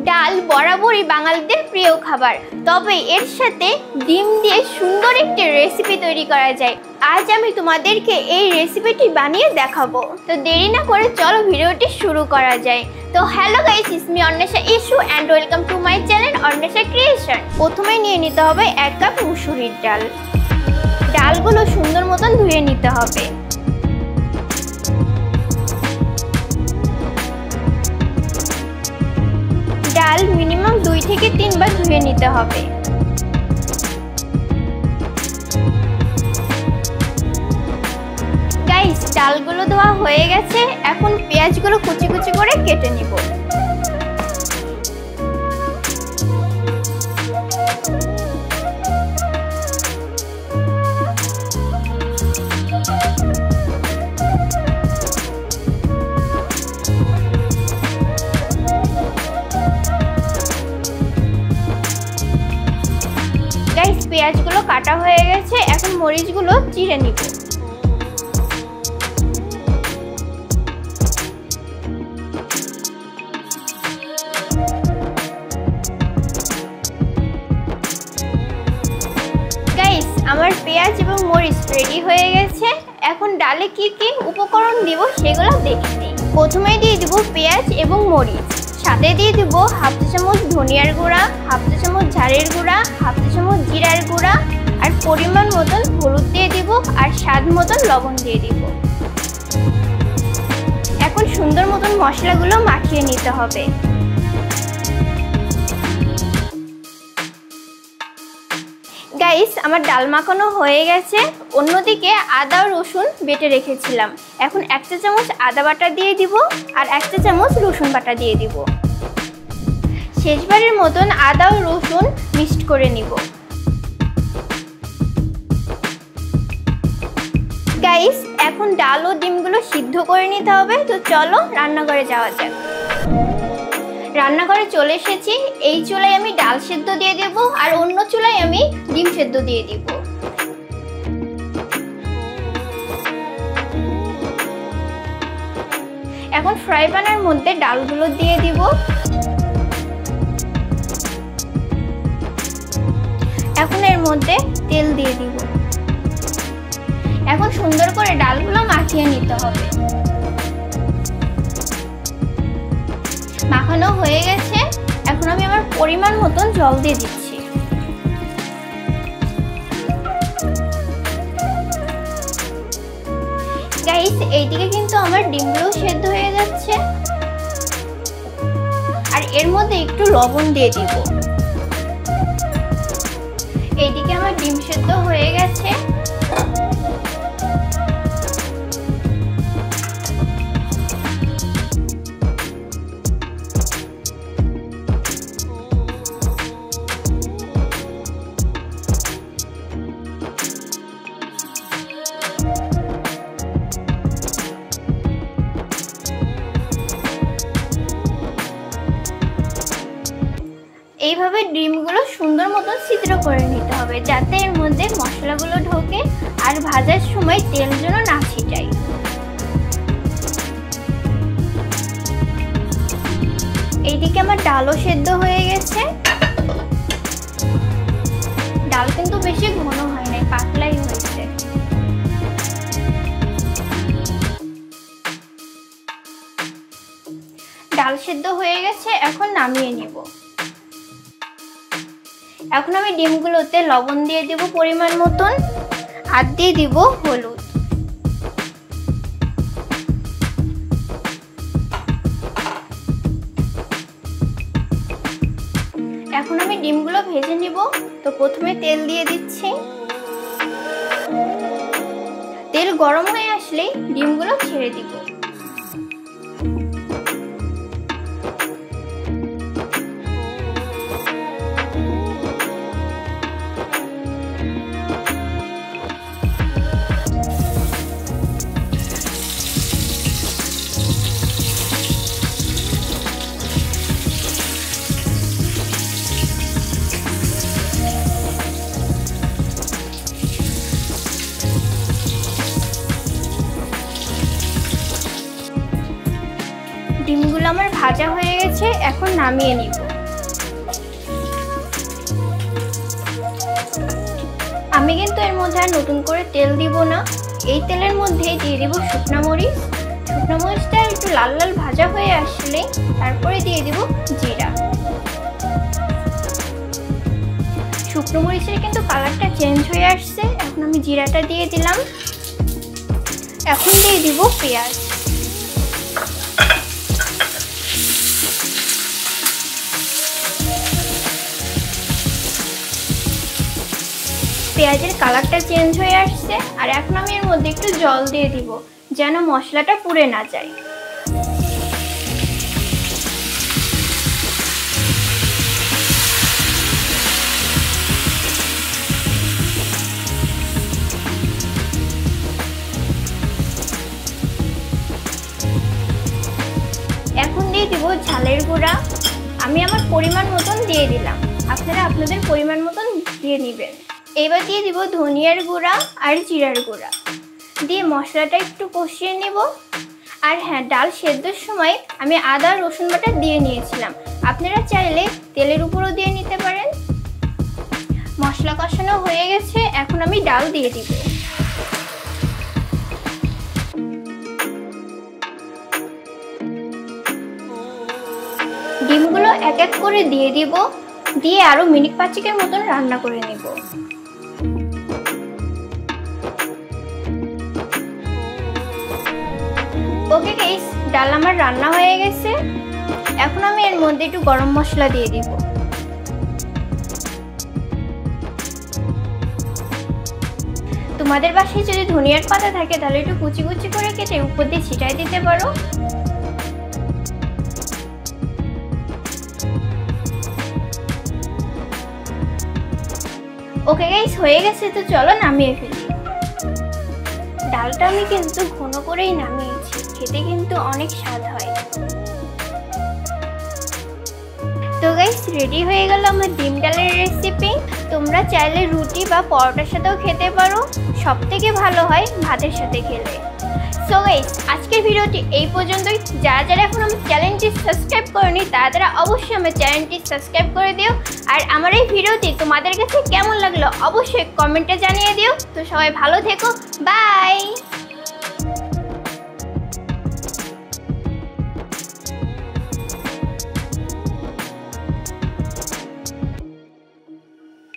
ডাল বরাবরই বাঙালিদের প্রিয় খাবার, তবে এর সাথে ডিম দিয়ে সুন্দর একটি রেসিপি তৈরি করা যায়। আজ আমি তোমাদেরকে এই রেসিপিটি বানিয়ে দেখাবো। তো দেরি না করে চলো ভিডিওটি শুরু করা যায়। তো hello guys, it's me Anwesha issue and welcome to my channel Anwesha creation. প্রথমে নিয়ে নিতে হবে 1 কাপ মুসুরির ডাল। ডালগুলো সুন্দর মতন ধুয়ে নিতে হবে। ডাল মিনিমাম 2 থেকে 3 বার ধুয়ে নিতে হবে। গাইস, ডালগুলো ধোয়া হয়ে গেছে। এখন পেঁয়াজগুলো কুচি কুচি করে কেটে নিব। গাইস, পেঁয়াজগুলো কাটা হয়ে গেছে। এখন মরিচগুলো চিড়ে নিব। গাইস, আমার পেঁয়াজ এবং মরিচ রেডি হয়ে গেছে। এখন ডালে কি কি উপকরণ দিব সেগুলো দেখে নিই। প্রথমে দিয়ে দিব পেঁয়াজ এবং মরিচ, সাথে দিয়ে দিব হাফ চা চামচ ধনিয়ার গুঁড়া, হাফ চা চামচ ঝালের গুঁড়া, হাফ চা চামচ জিরার গুঁড়া, আর পরিমাণ মতন হলুদ দিয়ে দিব, আর স্বাদ মতন লবণ দিয়ে দিব। এখন সুন্দর মতন মশলাগুলো মাখিয়ে নিতে হবে। গাইস, আমার ডাল মাখানো হয়ে গেছে। অন্যদিকে আদা ও রসুন বেটে রেখেছিলাম। এখন 1 চা চামচ আদা বাটা দিয়ে দিব, আর 1 চা চামচ রসুন বাটা দিয়ে দিব। শেষবারের মতন আদা ও রসুন মিক্সড করে নিব। গাইস, এখন ডাল ও ডিমগুলো সিদ্ধ করে নিতে হবে। তো চলো রান্নাঘরে যাওয়া যাক। রান্নাঘরে চলে এসেছি। এই চুলায় আমি ডাল সেদ্ধ দিয়ে দেব, আর অন্য চুলায় আমি ডিম সেদ্ধ দিয়ে দিব। এখন ফ্রাই প্যানের মধ্যে ডালগুলো দিয়ে দিব। এখন এর মধ্যে তেল দিয়ে দিব। এখন সুন্দর করে ডালগুলো মাখিয়ে নিতে হবে। মাখানো হয়ে গেছে। এখন আমি আমার পরিমাণ মতন জল দিয়ে দিচ্ছি। গাইস, এইদিকে কিন্তু আমার ডিমগুলো সেদ্ধ হয়ে যাচ্ছে, আর এর মধ্যে একটু লবণ দিয়ে দিব। এইদিকে আমার ডিম সেদ্ধ হয়ে গেছে। এইভাবে ডিমগুলো সুন্দর মতো ছিদ্র করে নিতে হবে, যাতে এর মধ্যে মশলাগুলো ঢোকে আর ভাজার সময় তেল যেন না ছিটায়। এইদিকে আমার ডালও সেদ্ধ হয়ে গেছে। ডাল কিন্তু বেশি ঘন হয় নাই, পাতলাই হয়েছে। ডাল সেদ্ধ হয়ে গেছে। এখন নামিয়ে নিব। এখন আমি ডিমগুলোতে লবণ দিয়ে দিব পরিমাণ মতন, আর দিয়ে দিব হলুদ। এখন আমি ডিমগুলো ভেজে নিব। তো প্রথমে তেল দিয়ে দিচ্ছি। তেল গরম হয়ে আসলে ডিমগুলো ছেড়ে দিব। ডিমগুলো আমার ভাজা হয়ে গেছে। এখন নামিয়ে নিব। আমি কিন্তু এর মধ্যে আর নতুন করে তেল দিব না। এই তেলের মধ্যেই দিয়ে দিব শুকনো মরিচ। শুকনো মরিচটা একটু লাল লাল ভাজা হয়ে আসলে তারপরে দিয়ে দিব জিরা। শুকনো মরিচের কিন্তু কালারটা চেঞ্জ হয়ে আসছে। এখন আমি জিরাটা দিয়ে দিলাম। এখন দিয়ে দিব পেঁয়াজ। পেঁয়াজের কালারটা চেঞ্জ হয়ে আসছে। আর এখন আমি এর মধ্যে একটু জল দিয়ে দিব যেন মশলাটা পুড়ে না যায়। এখন দিয়ে দিব ঝালের গুঁড়া। আমি আমার পরিমাণ মতন দিয়ে দিলাম, আপনারা আপনাদের পরিমাণ মতন দিয়ে নেবেন। এবার দিয়ে দিব ধনিয়ার গুঁড়া আর জিরার গুঁড়া দিয়ে মশলাটা একটু কষিয়ে নেব। আর হ্যাঁ, ডাল সেদ্ধর সময় আমি আদা রসুন বাটা দিয়ে নিয়েছিলাম, আপনারা চাইলে তেলের উপরও দিয়ে নিতে পারেন। মশলা কষানো হয়ে গেছে, এখন আমি ডাল দিয়ে দিব। ডিমগুলো এক এক করে দিয়ে দিব, দিয়ে আরো মিনিট 5 মতন রান্না করে নেব। ওকে গাইস, ডাল আমার রান্না হয়ে গেছে। এখন আমি এর মধ্যে একটু গরম মশলা দিয়ে দিব। তোমাদের বাসায় যদি ধনিয়ার পাতা থাকে তাহলে একটু কুচি কুচি করে কেটে উপর দিয়ে ছিটাই দিতে পারো। ওকে গাইস, হয়ে গেছে, তো চলো নামিয়ে ফেলি। ডালটা আমি কিন্তু ঘন করেই নামিয়েছি, খেতে কিন্তু অনেক স্বাদ হয়। তো গাইস, রেডি হয়ে গেল আমার ডিম ডালের রেসিপি। তোমরা চাইলে রুটি বা পরোটার সাথেও খেতে পারো, সবথেকে ভালো হয় ভাতের সাথে খেলে। সো গাইস, আজকের ভিডিওটি এই পর্যন্তই। যারা যারা এখন আমার চ্যানেলটি সাবস্ক্রাইব করেনি তারা অবশ্যই আমার চ্যানেলটি সাবস্ক্রাইব করে দিও। আর আমার এই ভিডিওটি তোমাদের কাছে কেমন লাগলো অবশ্যই কমেন্টে জানিয়ে দিও। তো সবাই ভালো থেকো, বাই।